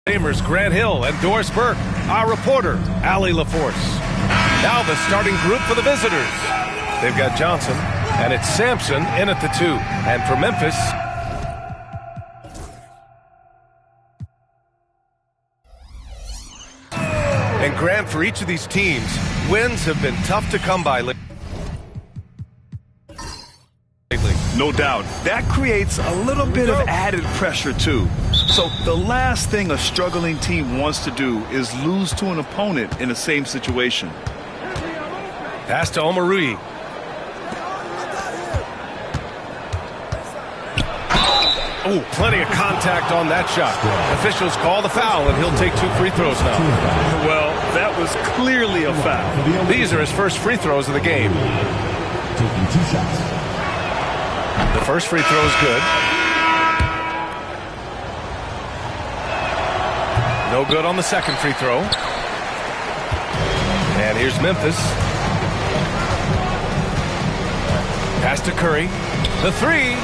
Gamers Grant Hill and Doris Burke. Our reporter, Allie LaForce. Now the starting group for the visitors. They've got Johnson, and it's Sampson in at the 2. And for Memphis, and Grant, for each of these teams, wins have been tough to come by lately. No doubt. That creates a little bit of added pressure, too. So the last thing a struggling team wants to do is lose to an opponent in the same situation. Pass to Omarui. Oh, plenty of contact on that shot. Officials call the foul, and he'll take 2 free throws now. Well, that was clearly a foul. These are his first free throws of the game. Taking 2 shots. The first free throw is good. No good on the second free throw. And here's Memphis. Pass to Curry. The 3.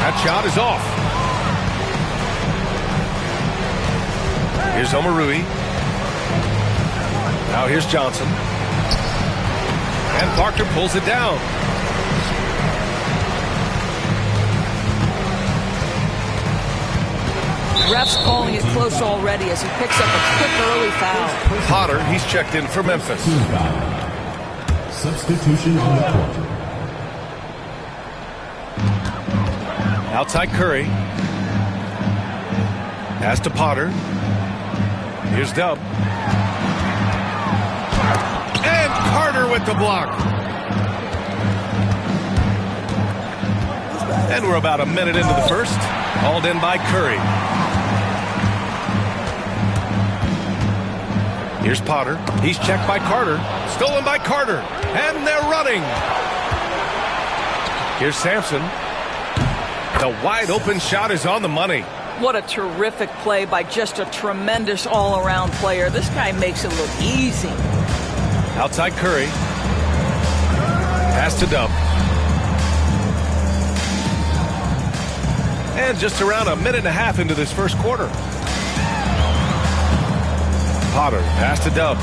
That shot is off. Here's Omarui. Now here's Johnson. And Parker pulls it down. Ref's calling it close already as he picks up a quick early foul. Potter, he's checked in for Memphis. Substitution on the court. Outside Curry. Pass to Potter. Here's Dub. And Carter with the block. And we're about a minute into the first. Hauled in by Curry. Here's Potter. He's checked by Carter. Stolen by Carter. And they're running. Here's Sampson. The wide open shot is on the money. What a terrific play by just a tremendous all-around player. This guy makes it look easy. Outside Curry. Pass to Dub. And just around a minute and a half into this first quarter. Potter, pass to Dub.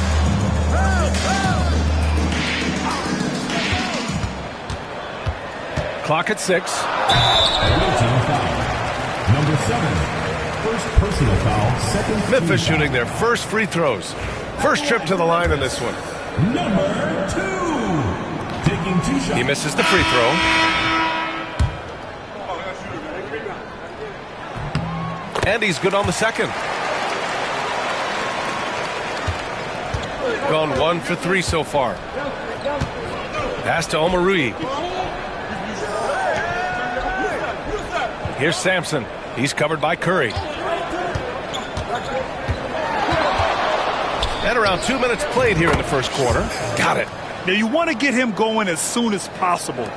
Clock at 6. Number 7. First personal foul. Second. Memphis shooting their first free throws. First trip to the line in this one. Number 2. Taking 2 shots. He misses the free throw. And he's good on the second. Gone 1 for 3 so far. Pass to Omarui. Here's Sampson. He's covered by Curry. And around 2 minutes played here in the first quarter. Got it. Now you want to get him going as soon as possible.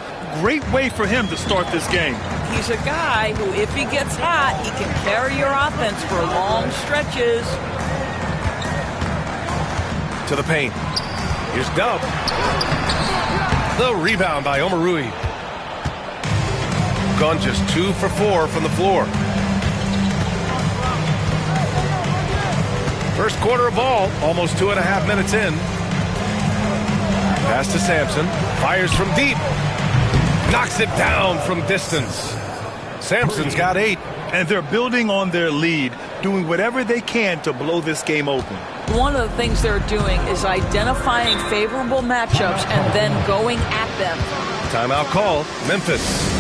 Great way for him to start this game. He's a guy who, if he gets hot, he can carry your offense for long stretches. To the paint. Here's Dub. The rebound by Omarui. Gone just 2 for 4 from the floor. First quarter of ball, almost 2.5 minutes in. Pass to Sampson. Fires from deep. Knocks it down from distance. Sampson's got 8. And they're building on their lead, doing whatever they can to blow this game open. One of the things they're doing is identifying favorable matchups and then going at them. Timeout called. Memphis.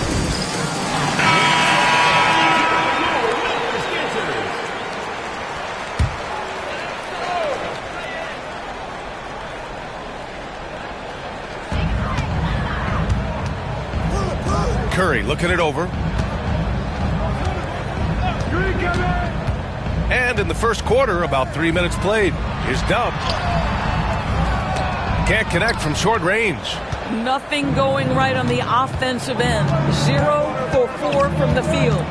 Curry looking it over. And in the first quarter, about 3 minutes played. Here's Dub. Can't connect from short range. Nothing going right on the offensive end. 0 for 4 from the field.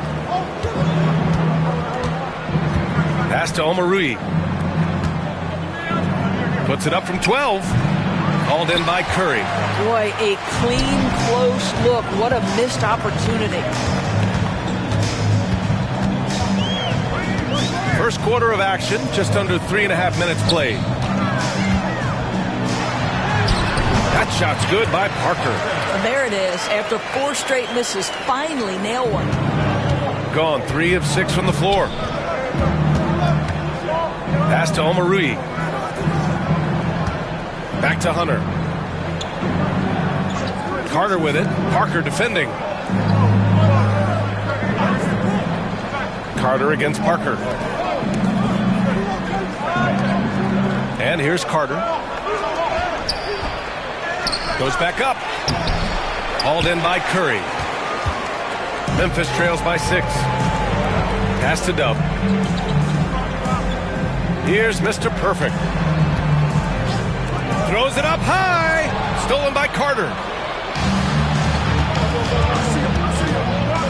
Pass to Omarui. Puts it up from 12. Called in by Curry. Boy, a clean, close look. What a missed opportunity. First quarter of action, just under 3.5 minutes played. That shot's good by Parker. There it is. After 4 straight misses, finally nail one. Gone 3 of 6 from the floor. Pass to Omarui. Back to Hunter. Carter with it. Parker defending. Carter against Parker. And here's Carter. Goes back up. Hauled in by Curry. Memphis trails by 6. Pass to Dub. Here's Mr. Perfect. Throws it up high. Stolen by Carter.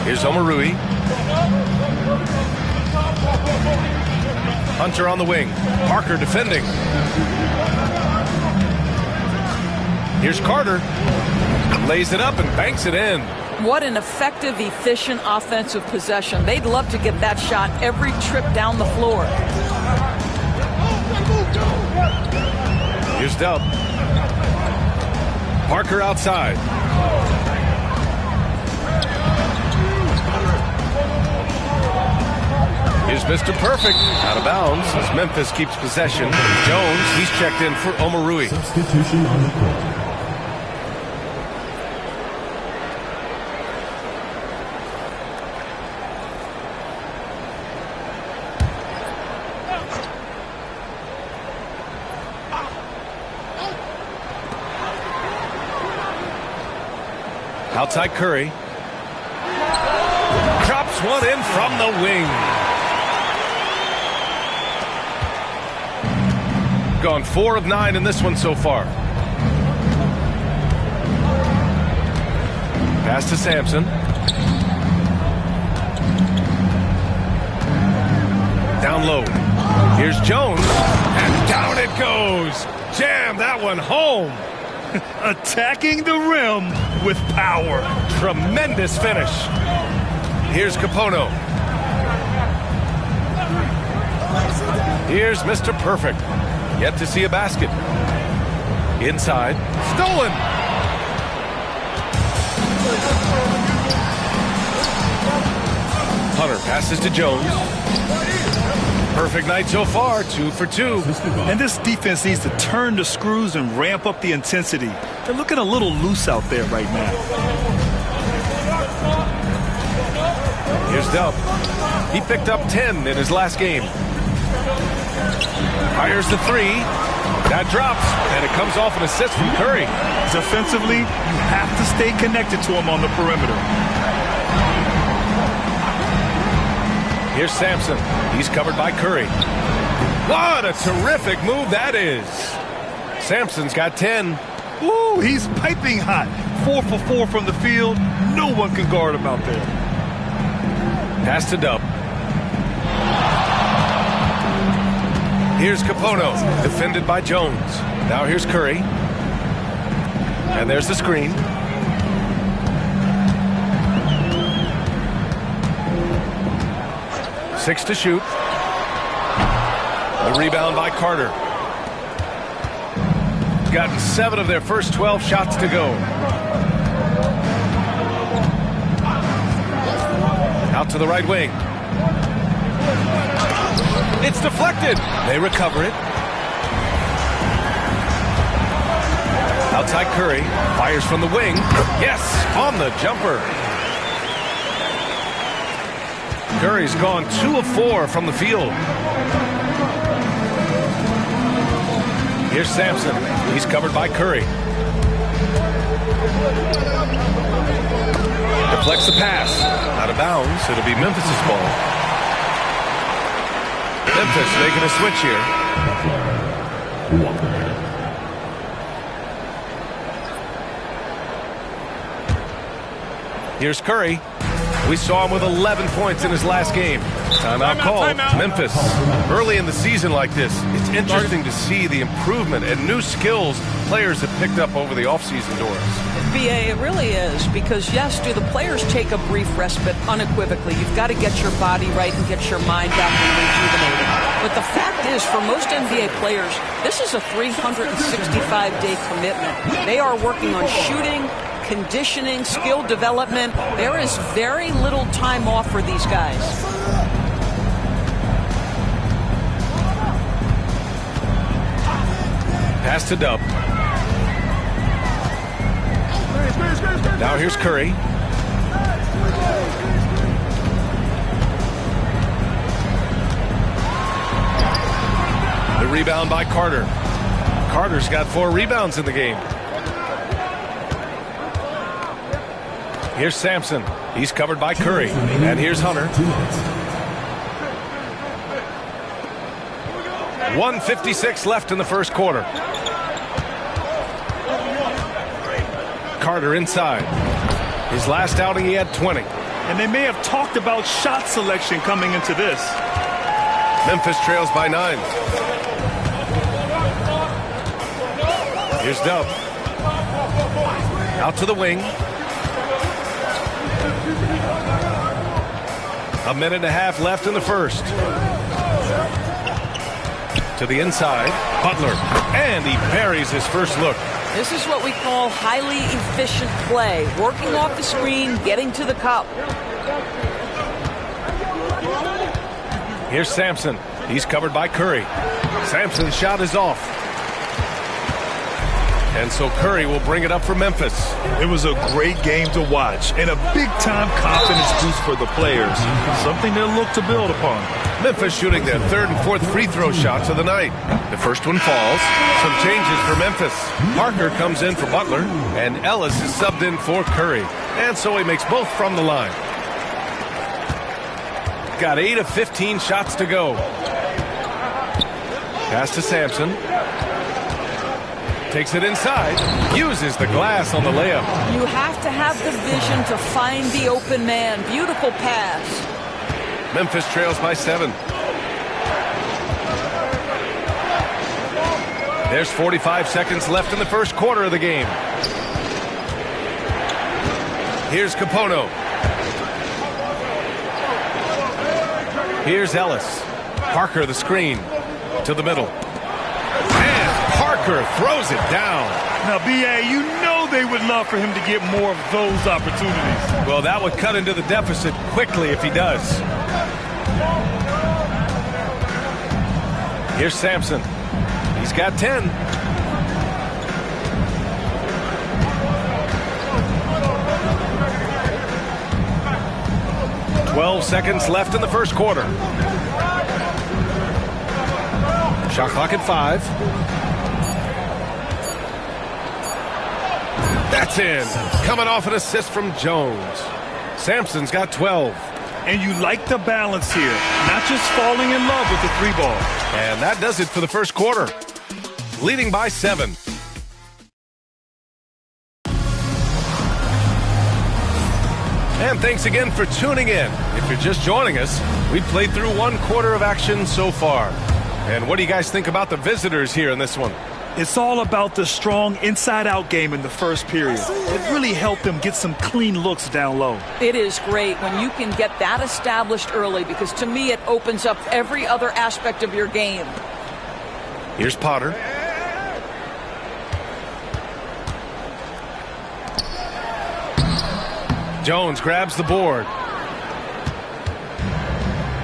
Here's Omarui. Hunter on the wing. Parker defending. Here's Carter. Lays it up and banks it in. What an effective, efficient offensive possession. They'd love to get that shot every trip down the floor. Here's Dub. Parker outside. Here's Mr. Perfect. Out of bounds as Memphis keeps possession. Jones, he's checked in for Omarui. Substitution on the court. Outside Curry. Drops one in from the wing. Gone 4 of 9 in this one so far. Pass to Sampson. Down low. Here's Jones. And down it goes. Jam that one home. Attacking the rim with power. Tremendous finish. Here's Capono. Here's Mr. Perfect. Yet to see a basket. Inside. Stolen. Hunter passes to Jones. Perfect night so far. 2 for 2. And this defense needs to turn the screws and ramp up the intensity. They're looking a little loose out there right now. Here's Dub. He picked up 10 in his last game. Fires the 3. That drops, and it comes off an assist from Curry. Defensively, you have to stay connected to him on the perimeter. Here's Sampson. He's covered by Curry. What a terrific move that is. Sampson's got 10. Ooh, he's piping hot. 4 for 4 from the field. No one can guard him out there. Pass to Dub. Here's Capono, defended by Jones. Now here's Curry. And there's the screen. Six to shoot. The rebound by Carter. Gotten 7 of their first 12 shots to go. Out to the right wing. It's deflected. They recover it. Outside Curry. Fires from the wing. Yes, on the jumper. Curry's gone 2 of 4 from the field. Here's Sampson. He's covered by Curry. Deflects the pass. Out of bounds. It'll be Memphis' ball. Memphis making a switch here. Here's Curry. We saw him with 11 points in his last game. Timeout called. Memphis. Early in the season like this, it's interesting to see the improvement and new skills players have picked up over the offseason doors. BA, it really is, because yes, do the players take a brief respite? Unequivocally. You've got to get your body right and get your mind back and rejuvenated. But the fact is, for most NBA players, this is a 365-day commitment. They are working on shooting, conditioning, skill development. There is very little time off for these guys. Pass to Dub. Now here's Curry. The rebound by Carter. Carter's got 4 rebounds in the game. Here's Sampson. He's covered by Curry. And here's Hunter. 1:56 left in the first quarter. Carter inside. His last outing, he had 20. And they may have talked about shot selection coming into this. Memphis trails by 9. Here's Dub. Out to the wing. A minute and a half left in the first. To the inside. Butler. And he buries his first look. This is what we call highly efficient play. Working off the screen, getting to the cup. Here's Sampson. He's covered by Curry. Sampson's shot is off. And so Curry will bring it up for Memphis. It was a great game to watch and a big-time confidence boost for the players. Something they'll look to build upon. Memphis shooting their 3rd and 4th free throw shots of the night. The first one falls. Some changes for Memphis. Parker comes in for Butler, and Ellis is subbed in for Curry. And so he makes both from the line. Got 8 of 15 shots to go. Pass to Sampson. Takes it inside. Uses the glass on the layup. You have to have the vision to find the open man. Beautiful pass. Memphis trails by 7. There's 45 seconds left in the first quarter of the game. Here's Capono. Here's Ellis. Parker the screen. To the middle. And Parker throws it down. Now, B.A., you know they would love for him to get more of those opportunities. Well, that would cut into the deficit quickly if he does. Here's Sampson. He's got 10. "12 seconds left in the first quarter. Shot clock at 5. That's in. Coming off an assist from Jones. Sampson's got 12. And you like the balance here. Not just falling in love with the 3 ball. And that does it for the first quarter. Leading by 7. And thanks again for tuning in. If you're just joining us, we've played through 1 quarter of action so far. And what do you guys think about the visitors here in this one? It's all about the strong inside-out game in the first period. It really helped them get some clean looks down low. It is great when you can get that established early, because to me it opens up every other aspect of your game. Here's Potter. Jones grabs the board.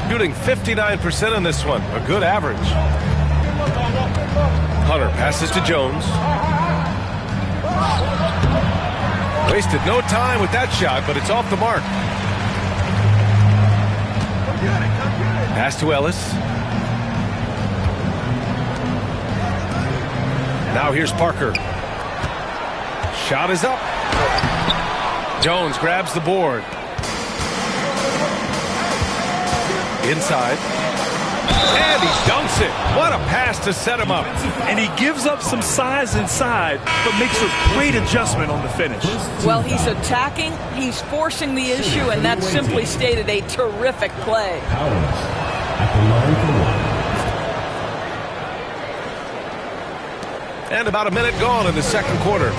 Shooting 59% on this one. A good average. Hunter passes to Jones. Wasted no time with that shot, but it's off the mark. Pass to Ellis. Now here's Parker. Shot is up. Jones grabs the board. Inside. And he dunks it. What a pass to set him up. And he gives up some size inside, but makes a great adjustment on the finish. Well, he's attacking, he's forcing the issue, and that simply stated a terrific play. Powers at the line for one. And about a minute gone in the second quarter.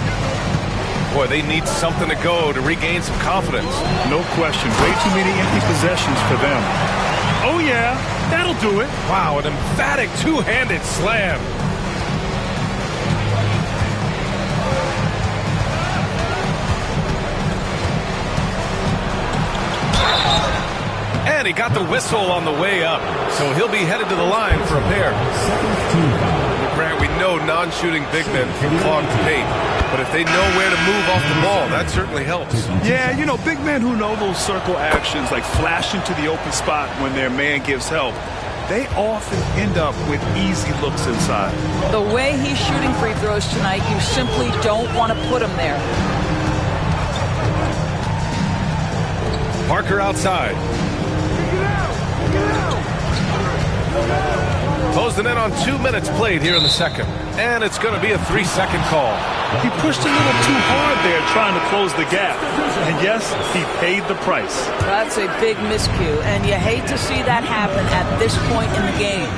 Boy, they need something to go to regain some confidence. No question. Way too many empty possessions for them. Oh, yeah. That'll do it. Wow, an emphatic two-handed slam. And he got the whistle on the way up. So he'll be headed to the line for a pair. Grant, we know non-shooting big men can clog the paint. But if they know where to move off the ball, that certainly helps. Yeah, you know, big men who know those circle actions, like flashing to the open spot when their man gives help, they often end up with easy looks inside. The way he's shooting free throws tonight, you simply don't want to put him there. Parker outside. Closing in on 2 minutes played here in the second. And it's going to be a 3-second call. He pushed a little too hard there trying to close the gap. And yes, he paid the price. That's a big miscue, and you hate to see that happen at this point in the game.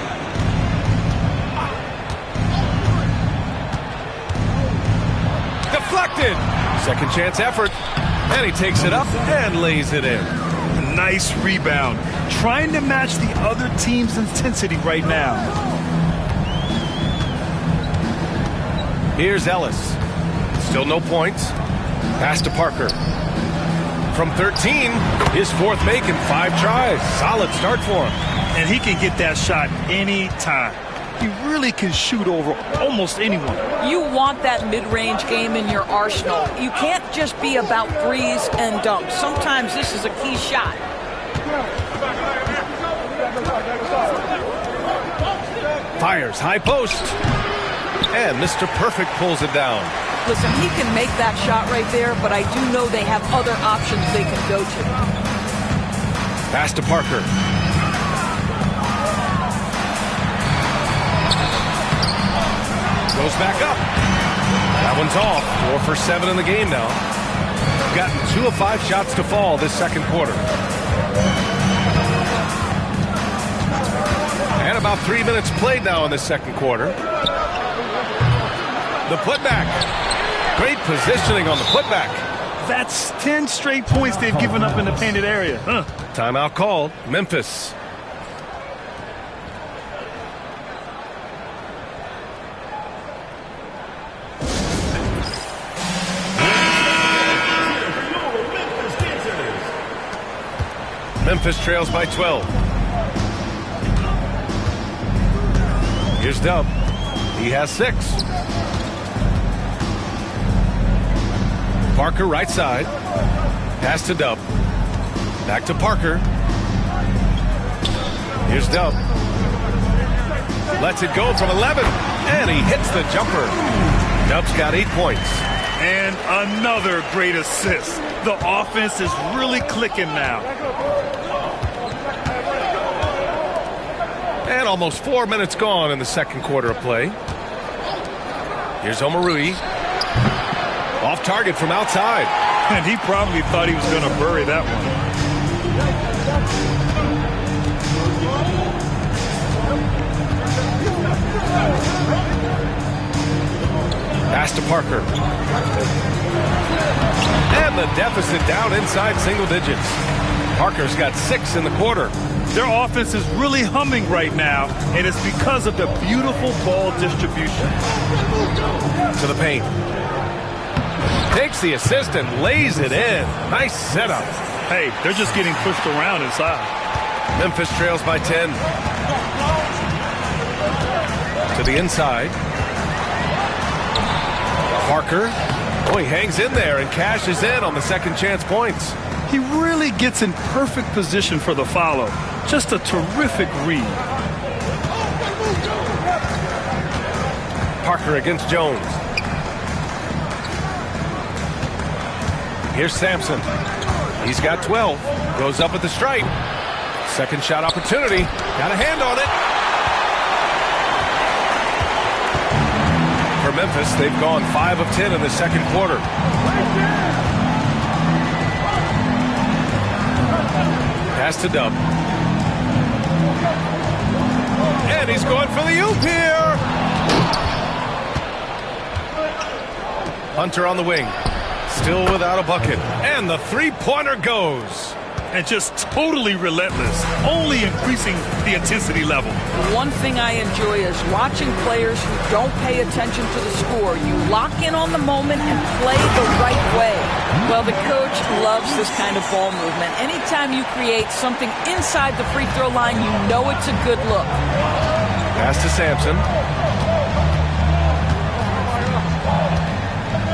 Deflected. Second chance effort. And he takes it up and lays it in. Nice rebound. Trying to match the other team's intensity right now. Here's Ellis. Still no points. Pass to Parker. From 13, his fourth make in 5 tries. Solid start for him. And he can get that shot anytime. He really can shoot over almost anyone. You want that mid-range game in your arsenal. You can't just be about threes and dunks. Sometimes this is a key shot. Fires high post. And Mr. Perfect pulls it down. Listen, he can make that shot right there, but I do know they have other options they can go to. Pass to Parker. Goes back up. That one's off. 4 for 7 in the game now. Gotten 2 of 5 shots to fall this second quarter. And about 3 minutes played now in the second quarter. The putback. Great positioning on the putback. That's 10 straight points they've given up in the painted area. Timeout called. Memphis. Memphis trails by 12. Here's Dub. He has 6. Parker right side. Pass to Dub. Back to Parker. Here's Dub. Lets it go from 11. And he hits the jumper. Dub's got 8 points. And another great assist. The offense is really clicking now. And almost 4 minutes gone in the second quarter of play. Here's Omarui. Off target from outside. And he probably thought he was going to bury that one. Pass to Parker. And the deficit down inside single digits. Parker's got 6 in the quarter. Their offense is really humming right now, and it's because of the beautiful ball distribution. To the paint. Takes the assist and lays it in. Nice setup. Hey, they're just getting pushed around inside. Memphis trails by 10. To the inside. Parker. Oh, he hangs in there and cashes in on the second chance points. He really gets in perfect position for the follow. Just a terrific read. Parker against Jones. Here's Sampson. He's got 12. Goes up at the stripe. Second shot opportunity. Got a hand on it. For Memphis, they've gone 5 of 10 in the second quarter. Pass to Dub. And he's going for the oop here. Hunter on the wing. Still without a bucket. And the three-pointer goes. And just totally relentless, only increasing the intensity level. One thing I enjoy is watching players who don't pay attention to the score. You lock in on the moment and play the right way. Well, the coach loves this kind of ball movement. Anytime you create something inside the free throw line, you know it's a good look. Pass to Sampson.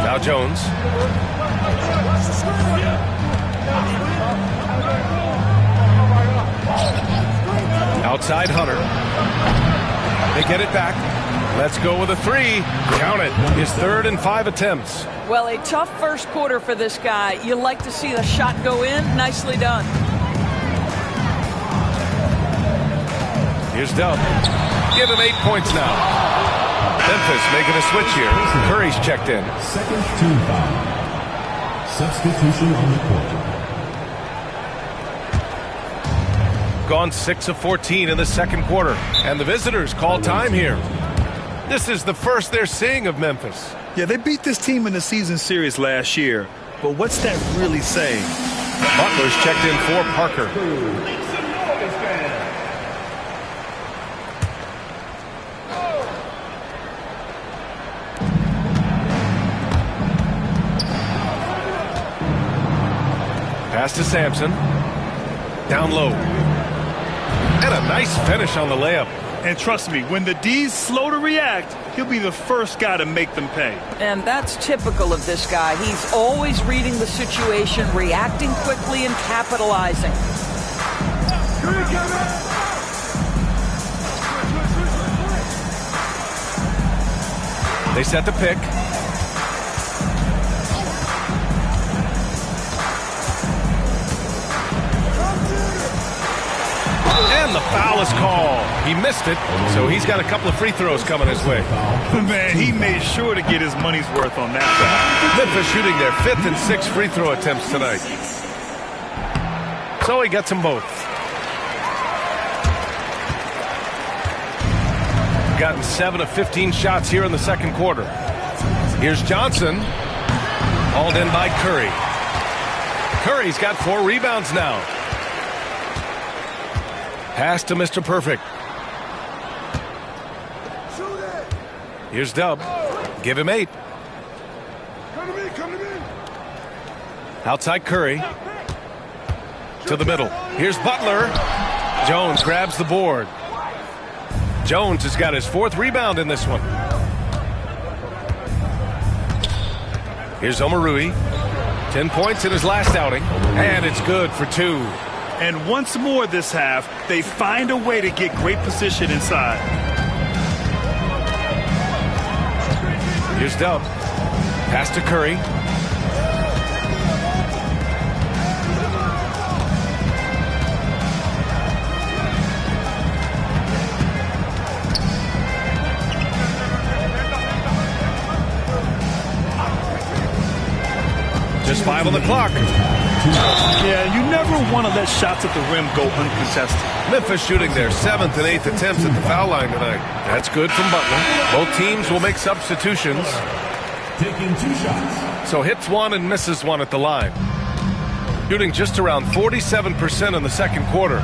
Now Jones. Outside Hunter. They get it back. Let's go with a three. Count it. His 3rd and 5 attempts. Well, a tough first quarter for this guy. You like to see the shot go in. Nicely done. Here's Dub. Give him 8 points now. Memphis making a switch here. Curry's checked in. Second team foul. Substitution on the court. Gone 6 of 14 in the second quarter. And the visitors call time here. This is the first they're seeing of Memphis. Yeah, they beat this team in the season series last year. But what's that really saying? Butler's checked in for Parker. Pass to Sampson. Down low. And a nice finish on the layup. And trust me, when the D's slow to react, he'll be the first guy to make them pay. And that's typical of this guy. He's always reading the situation, reacting quickly, and capitalizing. They set the pick. And the foul is called. He missed it, so he's got a couple of free throws coming his way. Man, he made sure to get his money's worth on that foul. Memphis shooting their 5th and 6th free throw attempts tonight. So he gets them both. Gotten 7 of 15 shots here in the second quarter. Here's Johnson. Hauled in by Curry. Curry's got 4 rebounds now. Pass to Mr. Perfect. Here's Dub. Give him 8. Outside Curry. To the middle. Here's Butler. Jones grabs the board. Jones has got his 4th rebound in this one. Here's Omarui. 10 points in his last outing. And it's good for 2. And once more this half, they find a way to get great position inside. Here's Dub. Pass to Curry. Just 5 on the clock. Yeah, you never want to let shots at the rim go uncontested. Memphis shooting their 7th and 8th attempts at the foul line tonight. That's good from Butler. Both teams will make substitutions. Taking 2 shots. So hits 1 and misses 1 at the line. Shooting just around 47% in the second quarter.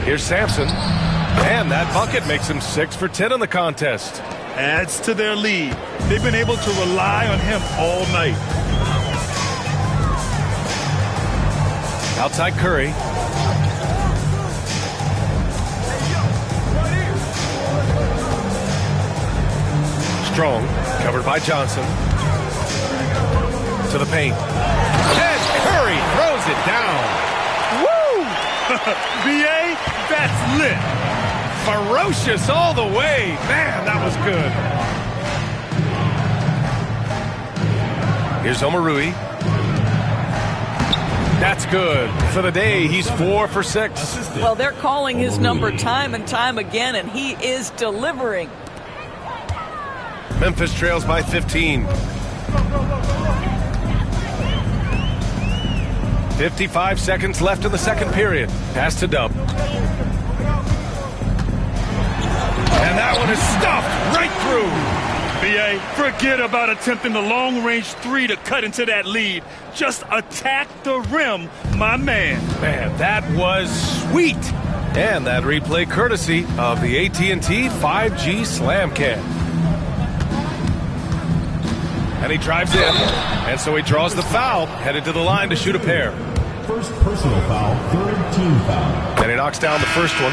Here's Sampson. And that bucket makes him 6 for 10 in the contest. Adds to their lead. They've been able to rely on him all night. Outside Curry. Strong, covered by Johnson. To the paint. And Curry throws it down. Woo! BA, that's lit. Ferocious all the way. Man, that was good. Here's Omarui. That's good. For the day, he's 4 for 6. Well, they're calling his number time and time again, and he is delivering. Memphis trails by 15. 55 seconds left in the second period. Pass to Dub. And that one is stuffed right through. B.A., forget about attempting the long-range 3 to cut into that lead. Just attack the rim, my man. Man, that was sweet. And that replay courtesy of the AT&T 5G Slam Cam. And he drives in, and so he draws the foul, headed to the line to shoot a pair. First personal foul, third team foul. And he knocks down the first one.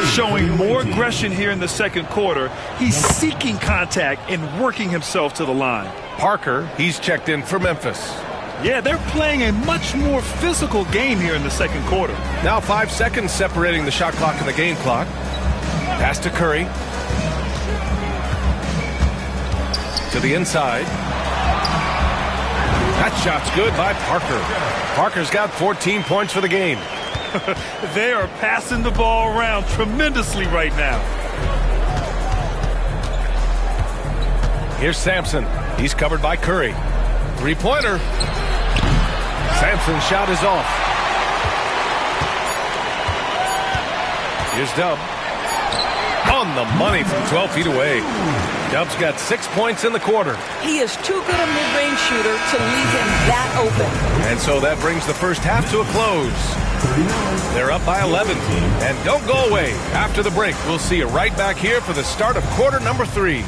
Showing more aggression here in the second quarter. He's seeking contact and working himself to the line. Parker, he's checked in for Memphis. Yeah, they're playing a much more physical game here in the second quarter. Now 5 seconds separating the shot clock and the game clock. Pass to Curry. To the inside. That shot's good by Parker. Parker's got 14 points for the game. They are passing the ball around tremendously right now. Here's Sampson. He's covered by Curry. Three-pointer. Sampson's shot is off. Here's Dub. On the money from 12 feet away. Dub's got 6 points in the quarter. He is too good a mid-range shooter to leave him that open. And so that brings the first half to a close. They're up by 11. And don't go away. After the break, we'll see you right back here for the start of quarter number 3.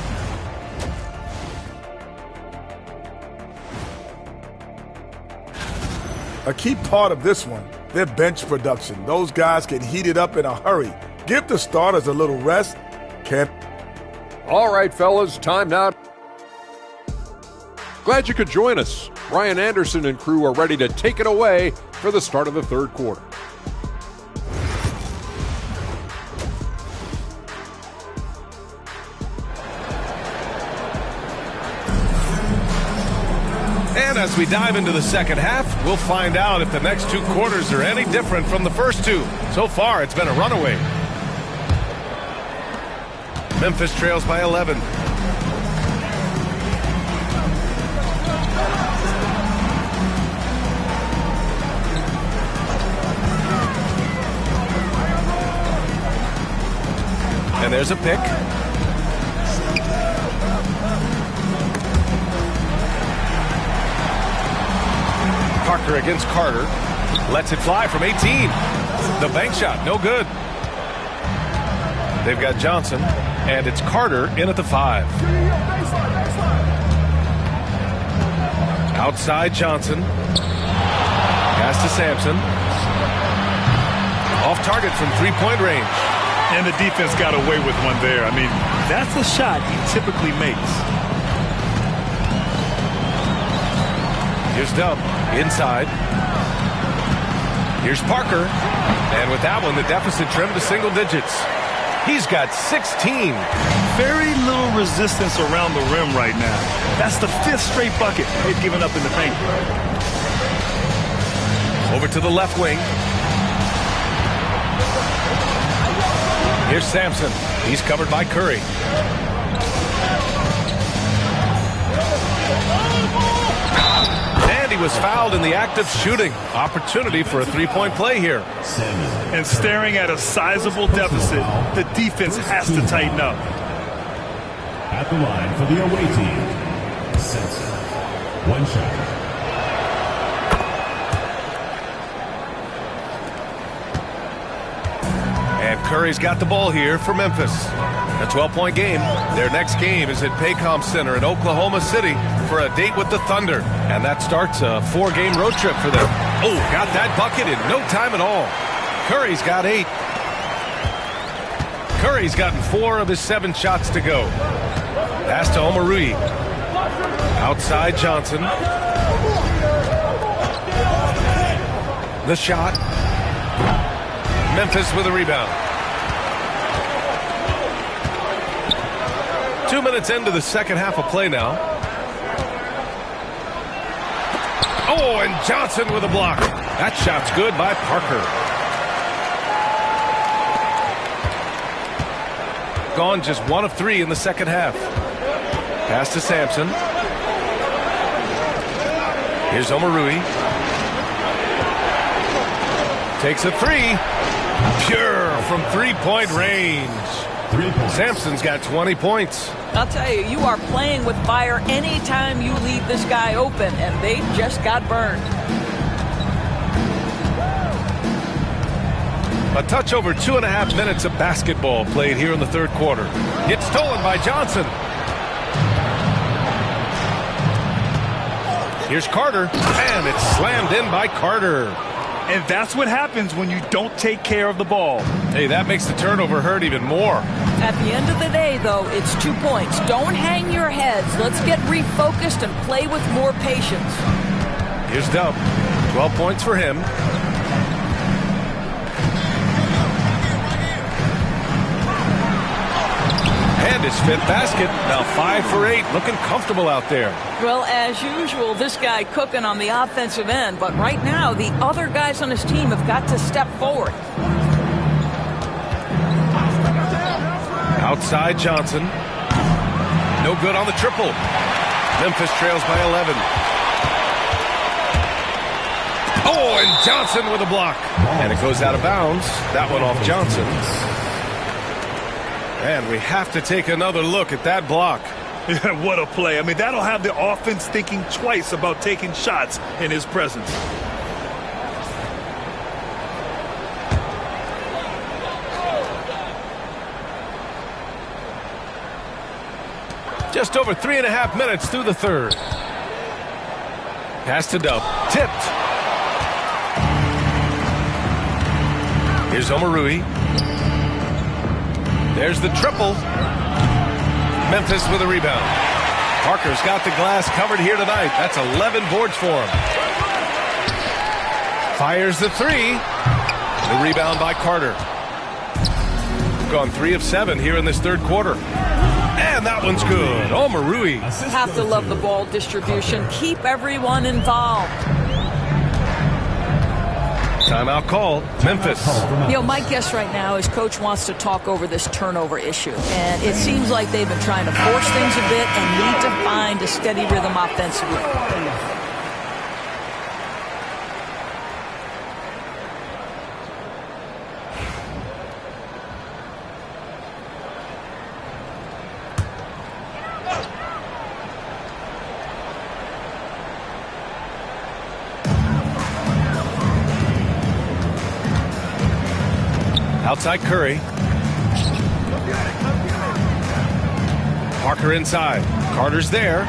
A key part of this one, their bench production. Those guys can heat it up in a hurry. Give the starters a little rest. Can't. All right, fellas, time now. Glad you could join us. Ryan Anderson and crew are ready to take it away for the start of the third quarter. And as we dive into the second half, we'll find out if the next 2 quarters are any different from the first 2. So far, it's been a runaway. Memphis trails by 11. And there's a pick. Parker against Carter. Lets it fly from 18. The bank shot, no good. They've got Johnson, and it's Carter in at the 5. Outside Johnson. Pass to Sampson. Off target from 3-point range. And the defense got away with one there. I mean, that's a shot he typically makes. Here's Dub, inside. Here's Parker. And with that one, the deficit trimmed to single digits. He's got 16. Very little resistance around the rim right now. That's the 5th straight bucket they've given up in the paint. Over to the left wing. Here's Sampson. He's covered by Curry. And he was fouled in the act of shooting. Opportunity for a 3-point play here. And staring at a sizable deficit, the defense has to tighten up. At the line for the away team, Sampson. 1 shot. And Curry's got the ball here for Memphis. A 12-point game. Their next game is at Paycom Center in Oklahoma City for a date with the Thunder. And that starts a 4-game road trip for them. Oh, got that bucket in no time at all. Curry's got 8. Curry's gotten 4 of his 7 shots to go. Pass to Omarui. Outside Johnson. The shot. Memphis with a rebound. 2 minutes into the second half of play now. Oh, and Johnson with a block. That shot's good by Parker. Gone just 1 of 3 in the second half. Pass to Sampson. Here's Omarui. Takes a 3. Pure from three-point range. 3 points. Sampson's got 20 points. I'll tell you, you are playing with fire anytime you leave this guy open, and they just got burned. A touch over 2.5 minutes of basketball played here in the third quarter. It's stolen by Johnson. Here's Carter, and it's slammed in by Carter. And that's what happens when you don't take care of the ball. Hey, that makes the turnover hurt even more. At the end of the day, though, it's 2 points. Don't hang your heads. Let's get refocused and play with more patience. Here's Dub. 12 points for him. And his 5th basket. Now 5 for 8. Looking comfortable out there. Well, as usual, this guy cooking on the offensive end. But right now, the other guys on his team have got to step forward. Outside Johnson. No good on the triple. Memphis trails by 11. Oh, and Johnson with a block. And it goes out of bounds. That one off Johnson. And we have to take another look at that block. Yeah, what a play. I mean, that'll have the offense thinking twice about taking shots in his presence. Just over 3.5 minutes through the third. Pass to Dub. Tipped. Here's Omarui. There's the triple. Memphis with a rebound. Parker's got the glass covered here tonight. That's 11 boards for him. Fires the 3. The rebound by Carter. Gone 3 of 7 here in this third quarter. And that one's good. Omarui. Have to love the ball distribution. Keep everyone involved. Timeout called. Memphis. You know, my guess right now is Coach wants to talk over this turnover issue. And it seems like they've been trying to force things a bit and need to find a steady rhythm offensively. Outside Curry. Parker inside. Carter's there.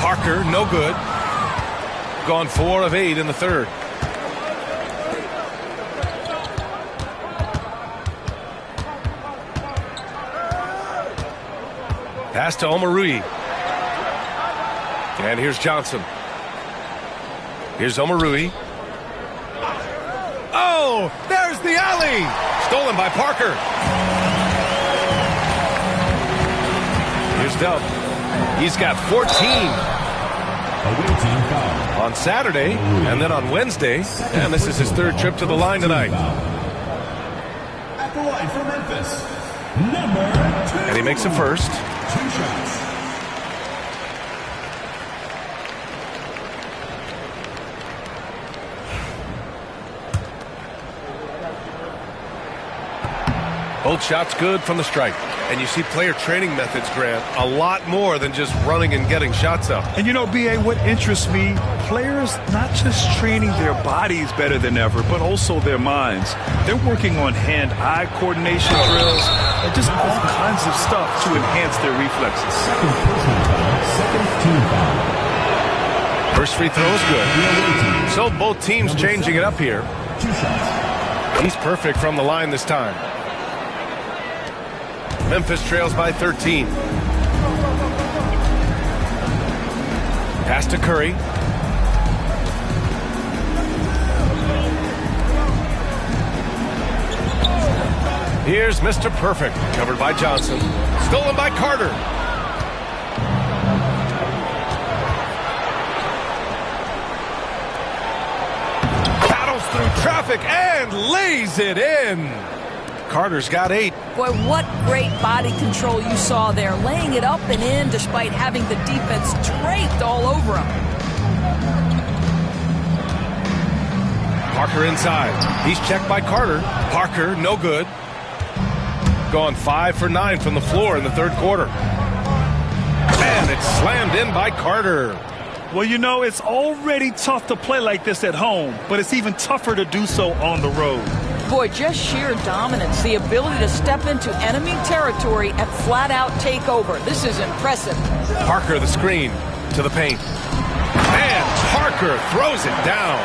Parker, no good. Gone 4 of 8 in the third. Pass to Omarui. And here's Johnson. Here's Omarui. Oh, there's the alley. Stolen by Parker. Here's Dub. He's got 14 on Saturday and then on Wednesday. And this is his 3rd trip to the line tonight. At the line for Memphis, number 2. And he makes a first. 2 shots. Both shots good from the stripe. And you see player training methods, Grant, a lot more than just running and getting shots up. And you know, B.A., what interests me, players not just training their bodies better than ever, but also their minds. They're working on hand-eye coordination drills and just all kinds of stuff to enhance their reflexes. Second team foul. First free throw is good. So both teams changing it up here. 2 shots. He's perfect from the line this time. Memphis trails by 13. Pass to Curry. Here's Mr. Perfect, covered by Johnson. Stolen by Carter. traffic and lays it in. Carter's got 8. Boy, what great body control you saw there, laying it up and in despite having the defense draped all over him. Parker inside. He's checked by Carter. Parker, no good. Gone 5 for 9 from the floor in the third quarter. And it's slammed in by Carter. Well, you know, it's already tough to play like this at home, but it's even tougher to do so on the road. Boy, just sheer dominance, the ability to step into enemy territory and flat-out take over. This is impressive. Parker the screen to the paint. And Parker throws it down.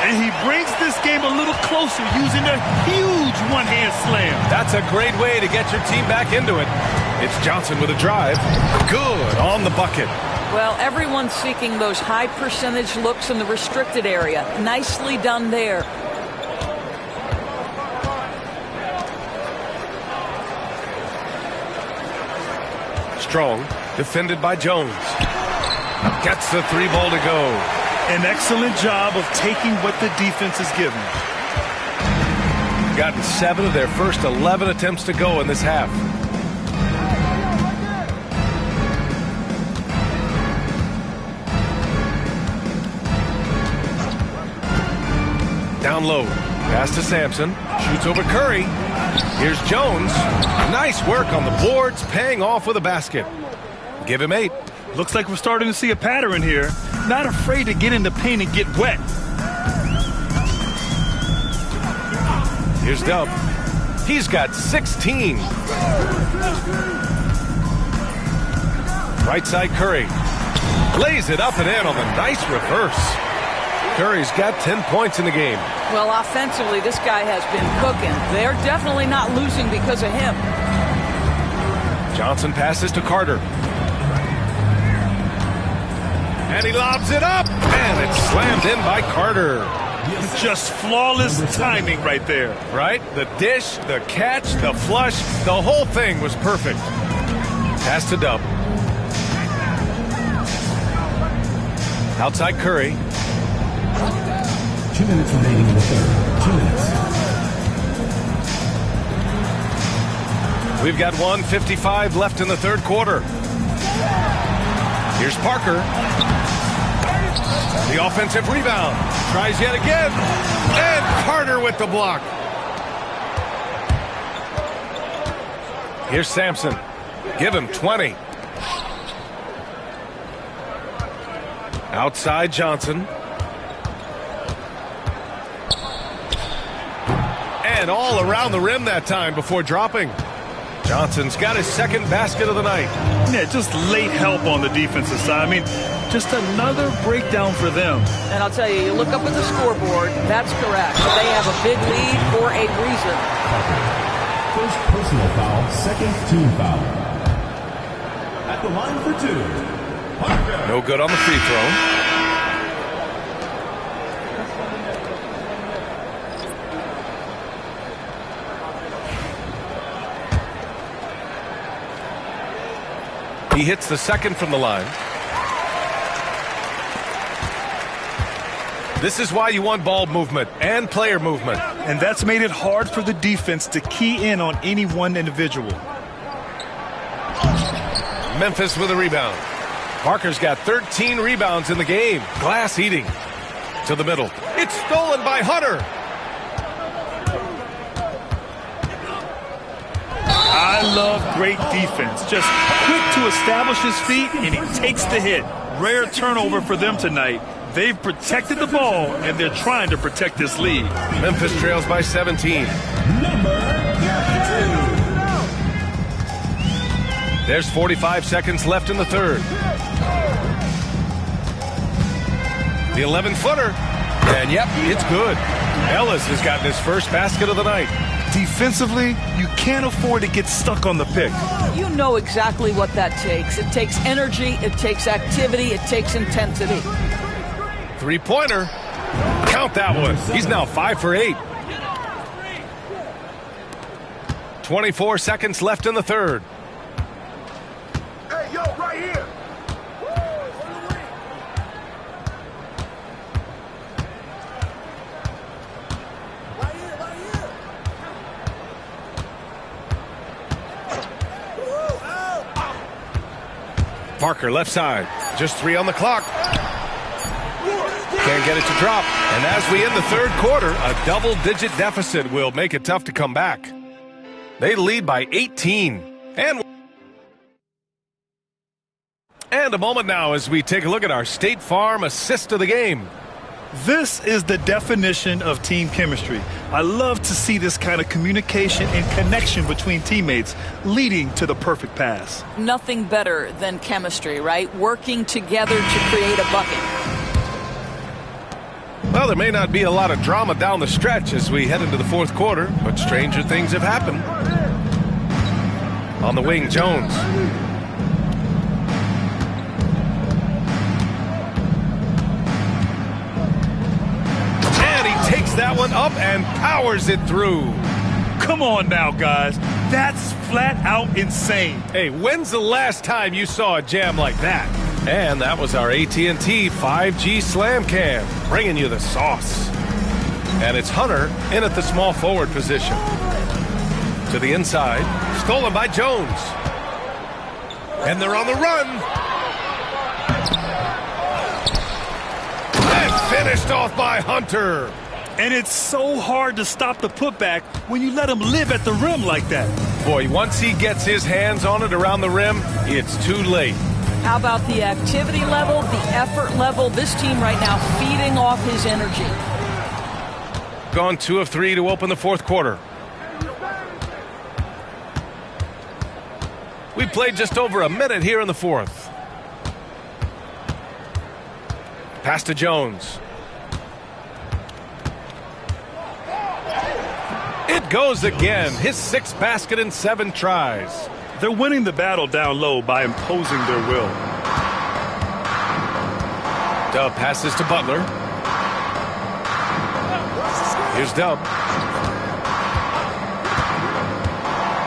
And he brings this game a little closer using a huge one-hand slam. That's a great way to get your team back into it. It's Johnson with a drive. Good on the bucket. Well, everyone's seeking those high percentage looks in the restricted area. Nicely done there. Strong, defended by Jones. Gets the 3-ball to go. An excellent job of taking what the defense is given. Gotten 7 of their first 11 attempts to go in this half. Down low. Pass to Sampson. Shoots over Curry. Here's Jones. Nice work on the boards, paying off with a basket. Give him 8. Looks like we're starting to see a pattern here. Not afraid to get in the paint and get wet. Here's Dub. He's got 16. Right side Curry. Lays it up and in on the nice reverse. Curry's got 10 points in the game. Well, offensively, this guy has been cooking. They're definitely not losing because of him. Johnson passes to Carter. And he lobs it up, and it's slammed in by Carter. Just flawless timing right there. Right? The dish, the catch, the flush, the whole thing was perfect. Pass to Dub. Outside Curry. 2 minutes remaining in the third. 2 minutes. We've got 1:55 left in the third quarter. Here's Parker. The offensive rebound. Tries yet again. And Carter with the block. Here's Sampson. Give him 20. Outside Johnson. And all around the rim that time before dropping. Johnson's got his second basket of the night. Yeah, just late help on the defensive side. I mean, just another breakdown for them. And I'll tell you, you look up at the scoreboard, that's correct. They have a big lead for a reason. First personal foul, second team foul. At the line for 2, Parker. No good on the free throw. He hits the second from the line. This is why you want ball movement and player movement. And that's made it hard for the defense to key in on any one individual. Memphis with a rebound. Parker's got 13 rebounds in the game. Glass eating. To the middle. It's stolen by Hunter. I love great defense. Just quick to establish his feet, and he takes the hit. Rare turnover for them tonight. They've protected the ball, and they're trying to protect this lead. Memphis trails by 17. Number 32. There's 45 seconds left in the third. The 11-footer. And yep, it's good. Ellis has gotten his first basket of the night. Defensively, you can't afford to get stuck on the pick. You know exactly what that takes. It takes energy, it takes activity, it takes intensity. Three-pointer. Count that one. He's now 5 for 8. 24 seconds left in the third. Hey, yo, right here. Parker left side. Just 3 on the clock. Can't get it to drop. And as we end the third quarter, a double-digit deficit will make it tough to come back. They lead by 18. And a moment now as we take a look at our State Farm assist of the game. This is the definition of team chemistry. I love to see this kind of communication and connection between teammates leading to the perfect pass. Nothing better than chemistry, right? Working together to create a bucket. Well, there may not be a lot of drama down the stretch as we head into the fourth quarter, but stranger things have happened. On the wing, Jones. Takes that one up and powers it through. Come on now, guys. That's flat out insane. Hey, when's the last time you saw a jam like that? And that was our AT&T 5G Slam Cam, bringing you the sauce. And it's Hunter in at the small forward position. To the inside, stolen by Jones. And they're on the run. And finished off by Hunter. And it's so hard to stop the putback when you let him live at the rim like that. Boy, once he gets his hands on it around the rim, it's too late. How about the activity level, the effort level? This team right now feeding off his energy. Gone 2 of 3 to open the fourth quarter. We played just over a minute here in the fourth. Pass to Jones. It goes again. His 6th basket in 7 tries. They're winning the battle down low by imposing their will. Dub passes to Butler. Here's Dub.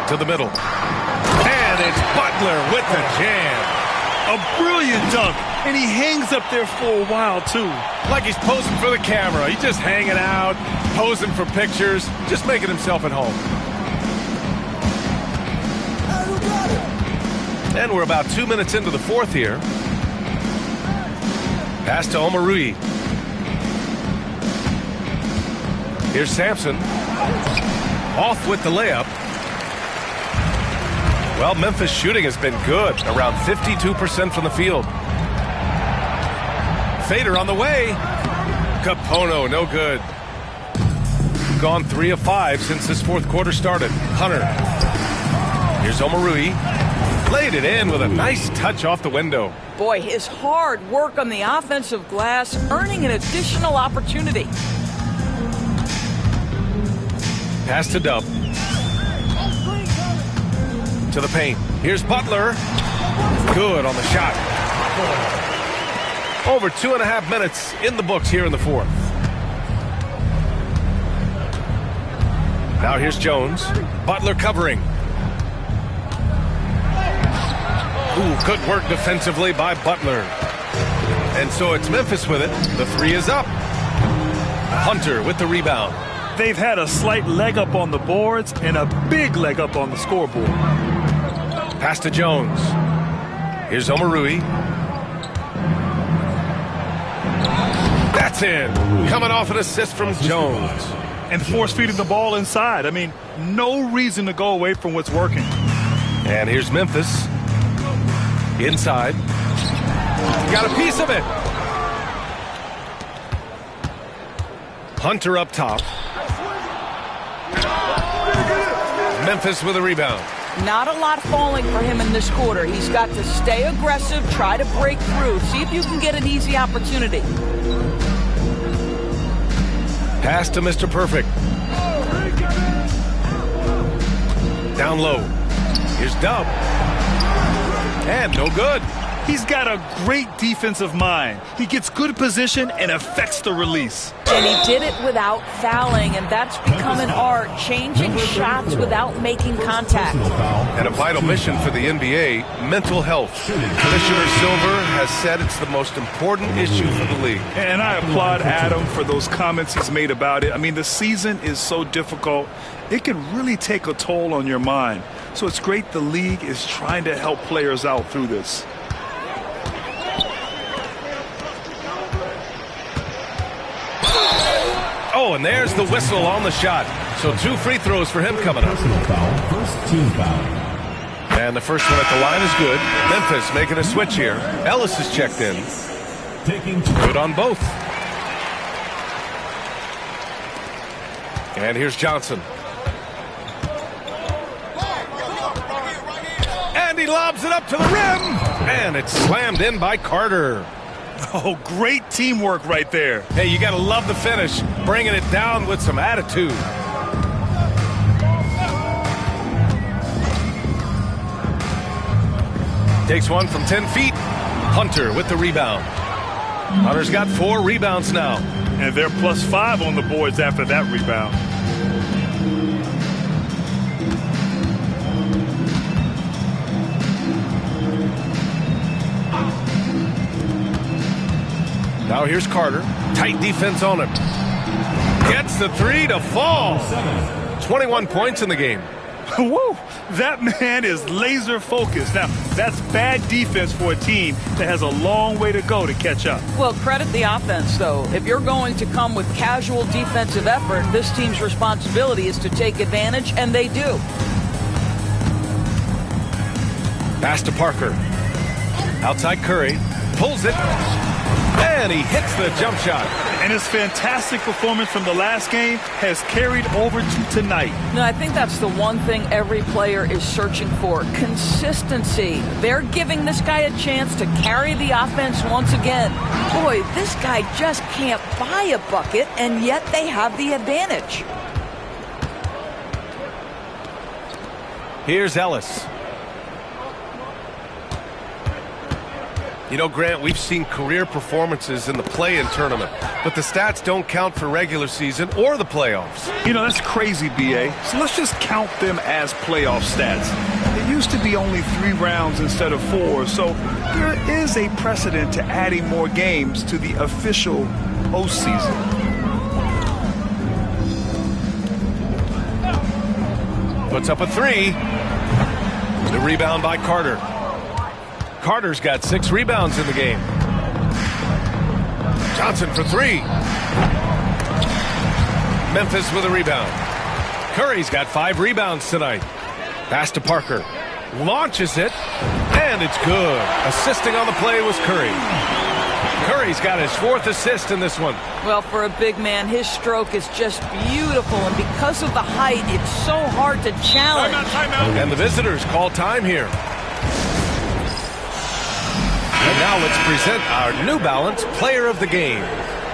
To the middle. And it's Butler with the jam. A brilliant dunk. And he hangs up there for a while, too. Like he's posing for the camera. He's just hanging out, posing for pictures, just making himself at home. And we're about 2 minutes into the fourth here. Pass to Omarui. Here's Sampson. Off with the layup. Well, Memphis shooting has been good, around 52% from the field. Fader on the way. Capono, no good. Gone 3 of 5 since this fourth quarter started. Hunter. Here's Omarui. Laid it in with a nice touch off the window. Boy, his hard work on the offensive glass, earning an additional opportunity. Pass to Dub. To the paint. Here's Butler. Good on the shot. Over 2.5 minutes in the books here in the fourth. Now here's Jones. Butler covering. Ooh, good work defensively by Butler. And so it's Memphis with it. The 3 is up. Hunter with the rebound. They've had a slight leg up on the boards and a big leg up on the scoreboard. Pass to Jones. Here's Omarui. That's in. Coming off an assist from Jones. And force feeding the ball inside. I mean, no reason to go away from what's working. And here's Memphis. Inside. Got a piece of it. Hunter up top. Memphis with a rebound. Not a lot falling for him in this quarter. He's got to stay aggressive, try to break through, see if you can get an easy opportunity. Pass to Mr. Perfect. Down low. Here's Dub. And no good. He's got a great defensive mind. He gets good position and affects the release. And he did it without fouling, and that's become an art, changing shots without making contact. And a vital mission for the NBA, mental health. Commissioner Silver has said it's the most important issue for the league. And I applaud Adam for those comments he's made about it. I mean, the season is so difficult. It can really take a toll on your mind. So it's great the league is trying to help players out through this. Oh, and there's the whistle on the shot. So 2 free throws for him coming up. Personal foul, first team foul. And the first one at the line is good. Memphis making a switch here. Ellis is checked in. Taking Good on both. And here's Johnson. And he lobs it up to the rim. And it's slammed in by Carter. Oh, great teamwork right there. Hey, you got to love the finish. Bringing it down with some attitude. Takes one from 10 feet. Hunter with the rebound. Hunter's got 4 rebounds now. And they're +5 on the boards after that rebound. Now here's Carter. Tight defense on him. Gets the 3 to fall. 21 points in the game. Woo! That man is laser focused. Now, that's bad defense for a team that has a long way to go to catch up. Well, credit the offense, though. If you're going to come with casual defensive effort, this team's responsibility is to take advantage, and they do. Pass to Parker. Outside Curry. Pulls it. And he hits the jump shot. And his fantastic performance from the last game has carried over to tonight. No, I think that's the one thing every player is searching for. Consistency. They're giving this guy a chance to carry the offense once again. Boy, this guy just can't buy a bucket, and yet they have the advantage. Here's Ellis. You know, Grant, we've seen career performances in the play-in tournament, but the stats don't count for regular season or the playoffs. You know, that's crazy, B.A. So let's just count them as playoff stats. It used to be only 3 rounds instead of 4, so there is a precedent to adding more games to the official postseason. Puts up a 3. The rebound by Carter. Carter's got 6 rebounds in the game. Johnson for 3. Memphis with a rebound. Curry's got 5 rebounds tonight. Pass to Parker. Launches it, and it's good. Assisting on the play was Curry. Curry's got his 4th assist in this one. Well, for a big man, his stroke is just beautiful, and because of the height, it's so hard to challenge. Timeout. And the visitors call time here. And now let's present our New Balance Player of the Game.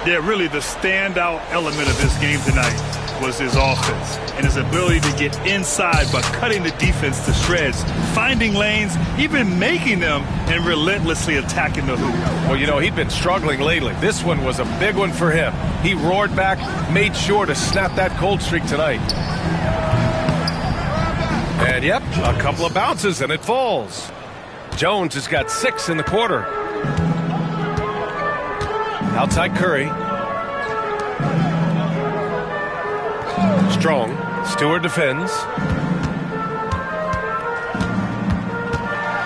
Yeah, really the standout element of this game tonight was his offense and his ability to get inside by cutting the defense to shreds, finding lanes, even making them, and relentlessly attacking the hoop. Well, you know, he'd been struggling lately. This one was a big one for him. He roared back, made sure to snap that cold streak tonight. And, yep, a couple of bounces, and it falls. Jones has got 6 in the quarter. Outside Curry. Strong. Stewart defends.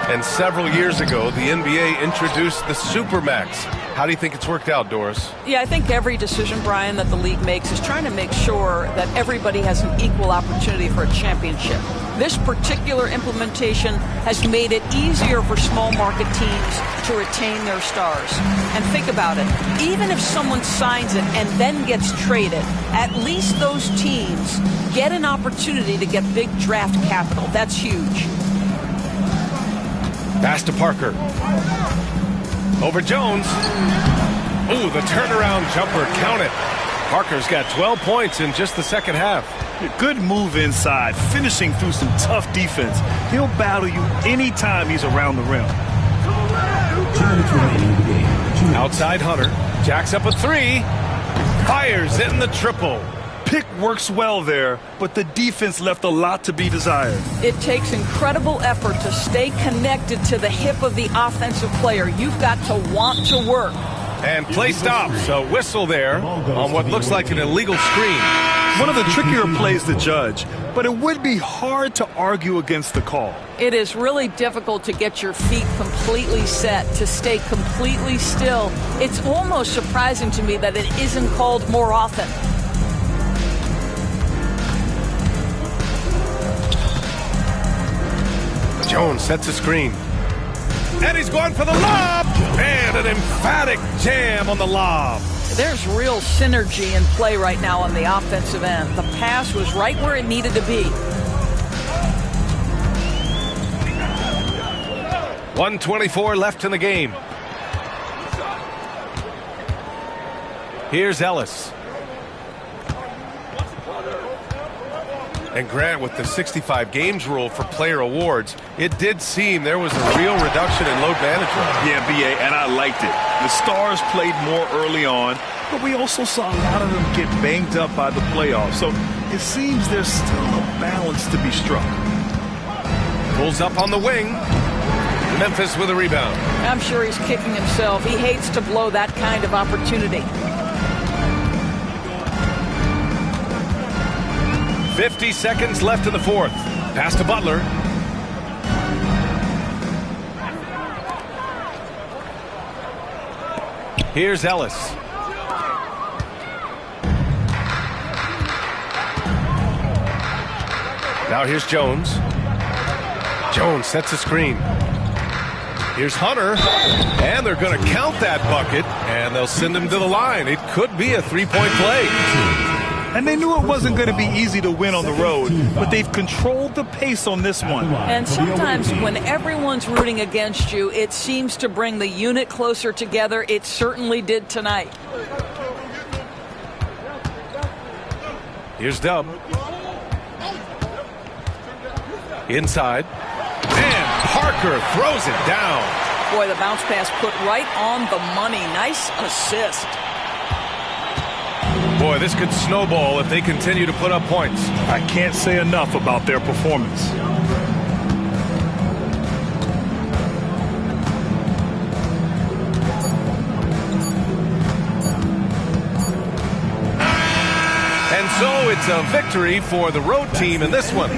And several years ago, the NBA introduced the Supermax. How do you think it's worked out, Doris? Yeah, I think every decision, Brian, that the league makes is trying to make sure that everybody has an equal opportunity for a championship. This particular implementation has made it easier for small market teams to retain their stars. And think about it. Even if someone signs it and then gets traded, at least those teams get an opportunity to get big draft capital. That's huge. Pass to Parker. Over Jones. Ooh, the turnaround jumper. Count it. Parker's got 12 points in just the second half. Good move inside, finishing through some tough defense. He'll battle you anytime he's around the rim. 2 minutes remaining in the game. Outside Hunter. Jacks up a 3. Fires in the triple. Pick works well there, but the defense left a lot to be desired. It takes incredible effort to stay connected to the hip of the offensive player. You've got to want to work. And play stops. A whistle there on what looks like an illegal screen. One of the trickier plays to judge, but it would be hard to argue against the call. It is really difficult to get your feet completely set, to stay completely still. It's almost surprising to me that it isn't called more often. Jones sets a screen. And he's going for the lob! And an emphatic jam on the lob. There's real synergy in play right now on the offensive end. The pass was right where it needed to be. 1:24 left in the game. Here's Ellis. And Grant, with the 65 games rule for player awards, it did seem there was a real reduction in load management. Yeah, B.A., and I liked it. The Stars played more early on, but we also saw a lot of them get banged up by the playoffs. So it seems there's still a balance to be struck. Pulls up on the wing. Memphis with a rebound. I'm sure he's kicking himself. He hates to blow that kind of opportunity. 50 seconds left in the fourth. Pass to Butler. Here's Ellis. Now here's Jones. Jones sets a screen. Here's Hunter, and they're going to count that bucket, and they'll send him to the line. It could be a three-point play. And they knew it wasn't going to be easy to win on the road, but they've controlled the pace on this one. And sometimes when everyone's rooting against you, it seems to bring the unit closer together. It certainly did tonight. Here's Dub. Inside. And Parker throws it down. Boy, the bounce pass put right on the money. Nice assist. Boy, this could snowball if they continue to put up points. I can't say enough about their performance. And so it's a victory for the road team in this one.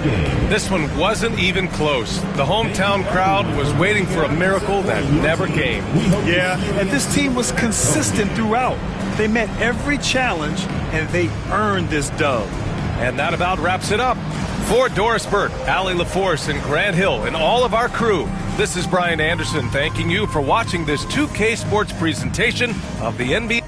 This one wasn't even close. The hometown crowd was waiting for a miracle that never came. Yeah, and this team was consistent throughout. They met every challenge, and they earned this dub. And that about wraps it up. For Doris Burke, Allie LaForce, and Grant Hill, and all of our crew, this is Brian Anderson thanking you for watching this 2K Sports presentation of the NBA.